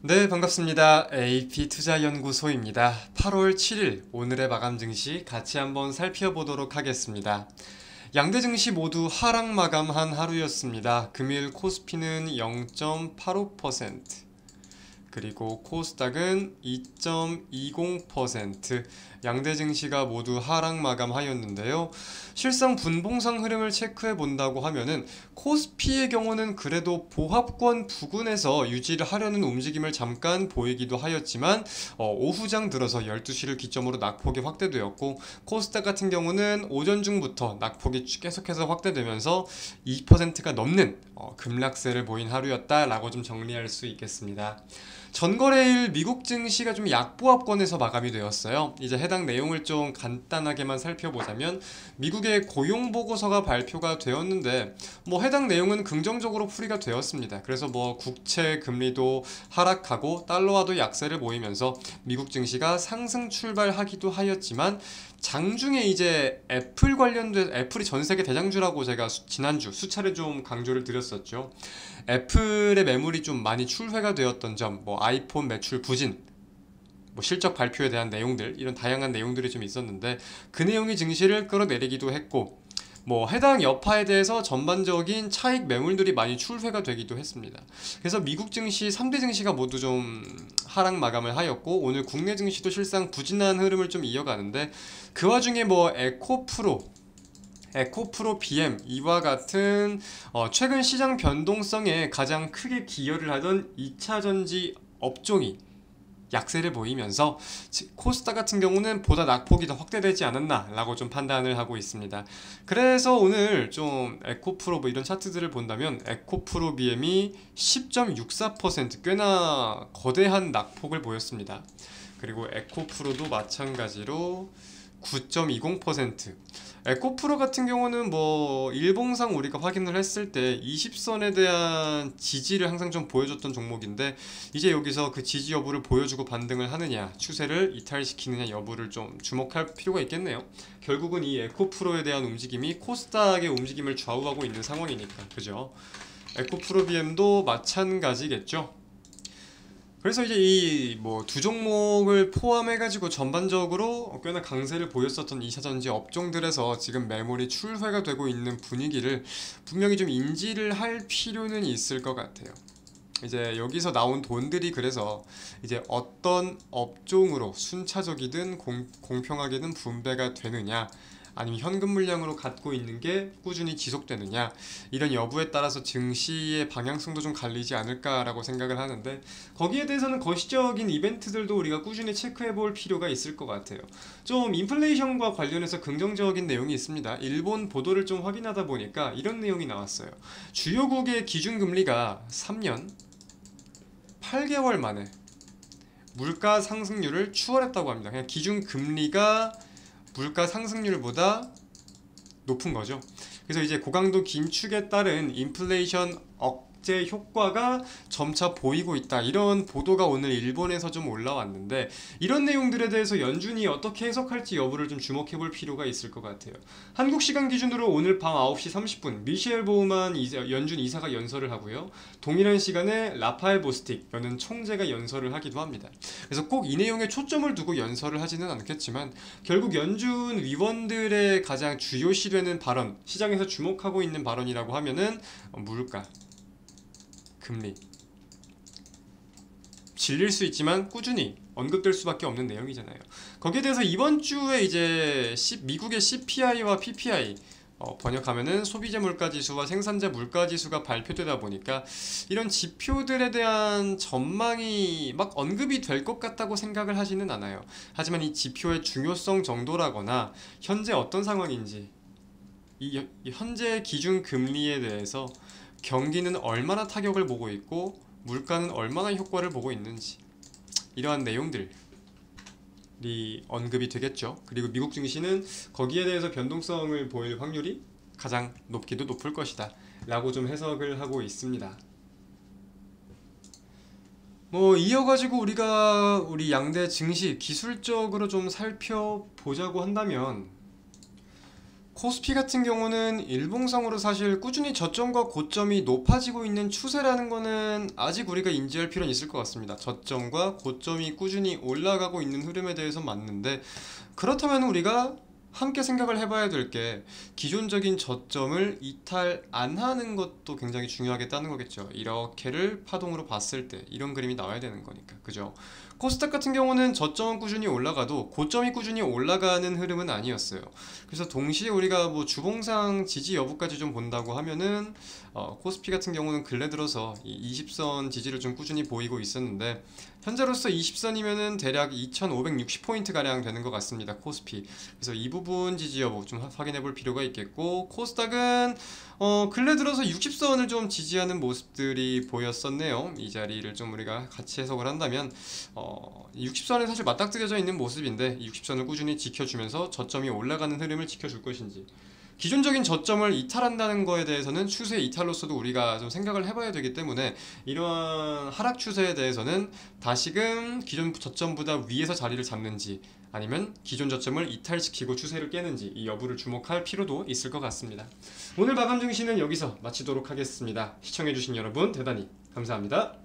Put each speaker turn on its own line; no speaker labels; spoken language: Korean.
네, 반갑습니다. AP투자연구소입니다. 8월 7일 오늘의 마감 증시 같이 한번 살펴보도록 하겠습니다. 양대 증시 모두 하락 마감한 하루였습니다. 금일 코스피는 0.85%, 그리고 코스닥은 2.20%, 양대 증시가 모두 하락 마감하였는데요. 실상 분봉상 흐름을 체크해 본다고 하면은 코스피의 경우는 그래도 보합권 부근에서 유지를 하려는 움직임을 잠깐 보이기도 하였지만 오후장 들어서 12시를 기점으로 낙폭이 확대되었고, 코스닥 같은 경우는 오전 중부터 낙폭이 계속해서 확대되면서 2%가 넘는 급락세를 보인 하루였다라고 좀 정리할 수 있겠습니다. 전거래일 미국 증시가 좀 약보합권에서 마감이 되었어요. 이제 해당 내용을 좀 간단하게만 살펴보자면, 미국의 고용 보고서가 발표가 되었는데 해당 내용은 긍정적으로 풀이가 되었습니다. 그래서 국채 금리도 하락하고 달러화도 약세를 보이면서 미국 증시가 상승 출발하기도 하였지만, 장중에 이제 애플 관련된, 애플이 전 세계 대장주라고 제가 지난주 수차례 좀 강조를 드렸었죠. 애플의 매물이 좀 많이 출회가 되었던 점, 아이폰 매출 부진, 실적 발표에 대한 내용들, 이런 다양한 내용들이 좀 있었는데 그 내용이 증시를 끌어내리기도 했고, 해당 여파에 대해서 전반적인 차익 매물들이 많이 출회가 되기도 했습니다. 그래서 미국 증시 3대 증시가 모두 좀 하락 마감을 하였고, 오늘 국내 증시도 실상 부진한 흐름을 좀 이어가는데, 그 와중에 에코프로 BM 이와 같은 최근 시장 변동성에 가장 크게 기여를 하던 2차전지 업종이 약세를 보이면서 코스닥 같은 경우는 보다 낙폭이 더 확대되지 않았나 라고 좀 판단을 하고 있습니다. 그래서 오늘 좀 에코프로 이런 차트들을 본다면, 에코프로 BM이 10.64%, 꽤나 거대한 낙폭을 보였습니다. 그리고 에코프로도 마찬가지로 9.20%. 에코프로 같은 경우는 일봉상 우리가 확인을 했을 때 20선에 대한 지지를 항상 좀 보여줬던 종목인데, 이제 여기서 그 지지 여부를 보여주고 반등을 하느냐, 추세를 이탈시키느냐 여부를 좀 주목할 필요가 있겠네요. 결국은 이 에코프로에 대한 움직임이 코스닥의 움직임을 좌우하고 있는 상황이니까, 그죠? 에코프로 BM도 마찬가지겠죠. 그래서 이제 이 두 종목을 포함해가지고 전반적으로 꽤나 강세를 보였었던 2차전지 업종들에서 지금 매물이 출회가 되고 있는 분위기를 분명히 좀 인지를 할 필요는 있을 것 같아요. 이제 여기서 나온 돈들이 그래서 이제 어떤 업종으로 순차적이든 공평하게든 분배가 되느냐, 아니면 현금 물량으로 갖고 있는 게 꾸준히 지속되느냐, 이런 여부에 따라서 증시의 방향성도 좀 갈리지 않을까라고 생각을 하는데, 거기에 대해서는 거시적인 이벤트들도 우리가 꾸준히 체크해 볼 필요가 있을 것 같아요. 좀 인플레이션과 관련해서 긍정적인 내용이 있습니다. 일본 보도를 좀 확인하다 보니까 이런 내용이 나왔어요. 주요국의 기준금리가 3년 8개월 만에 물가 상승률을 추월했다고 합니다. 그냥 기준금리가 물가 상승률보다 높은 거죠. 그래서 이제 고강도 긴축에 따른 인플레이션 억제 효과가 점차 보이고 있다, 이런 보도가 오늘 일본에서 좀 올라왔는데, 이런 내용들에 대해서 연준이 어떻게 해석할지 여부를 좀 주목해 볼 필요가 있을 것 같아요. 한국 시간 기준으로 오늘 밤 9시 30분 미셸 보우만 연준 이사가 연설을 하고요, 동일한 시간에 라파엘 보스틱 여는 총재가 연설을 하기도 합니다. 그래서 꼭 이 내용에 초점을 두고 연설을 하지는 않겠지만, 결국 연준 위원들의 가장 주요시되는 발언, 시장에서 주목하고 있는 발언이라고 하면은 물가, 금리, 질릴 수 있지만 꾸준히 언급될 수밖에 없는 내용이잖아요. 거기에 대해서 이번 주에 이제 미국의 CPI와 PPI, 번역하면은 소비자 물가지수와 생산자 물가지수가 발표되다 보니까 이런 지표들에 대한 전망이 막 언급이 될 것 같다고 생각을 하지는 않아요. 하지만 이 지표의 중요성 정도라거나 현재 어떤 상황인지, 이 현재 기준 금리에 대해서 경기는 얼마나 타격을 보고 있고 물가는 얼마나 효과를 보고 있는지, 이러한 내용들이 언급이 되겠죠. 그리고 미국 증시는 거기에 대해서 변동성을 보일 확률이 가장 높기도 높을 것이다 라고 좀 해석을 하고 있습니다. 이어가지고 우리 양대 증시 기술적으로 좀 살펴보자고 한다면, 코스피 같은 경우는 일봉상으로 사실 꾸준히 저점과 고점이 높아지고 있는 추세라는 거는 아직 우리가 인지할 필요는 있을 것 같습니다. 저점과 고점이 꾸준히 올라가고 있는 흐름에 대해서 맞는데, 그렇다면 우리가 함께 생각을 해봐야 될 게 기존적인 저점을 이탈 안 하는 것도 굉장히 중요하겠다는 거겠죠. 이렇게를 파동으로 봤을 때 이런 그림이 나와야 되는 거니까, 그죠? 코스닥 같은 경우는 저점은 꾸준히 올라가도 고점이 꾸준히 올라가는 흐름은 아니었어요. 그래서 동시에 우리가 뭐 주봉상 지지 여부까지 좀 본다고 하면은 코스피 같은 경우는 근래 들어서 이 20선 지지를 좀 꾸준히 보이고 있었는데, 현재로서 20선이면은 대략 2560포인트 가량 되는 것 같습니다, 코스피. 그래서 이 부분 지지 여부 좀 확인해 볼 필요가 있겠고, 코스닥은 근래 들어서 60선을 좀 지지하는 모습들이 보였었네요. 이 자리를 좀 우리가 같이 해석을 한다면 60선에 사실 맞닥뜨려져 있는 모습인데, 60선을 꾸준히 지켜주면서 저점이 올라가는 흐름을 지켜줄 것인지, 기존적인 저점을 이탈한다는 거에 대해서는 추세 이탈로서도 우리가 좀 생각을 해봐야 되기 때문에, 이러한 하락 추세에 대해서는 다시금 기존 저점보다 위에서 자리를 잡는지 아니면 기존 저점을 이탈시키고 추세를 깨는지, 이 여부를 주목할 필요도 있을 것 같습니다. 오늘 마감 증시는 여기서 마치도록 하겠습니다. 시청해주신 여러분 대단히 감사합니다.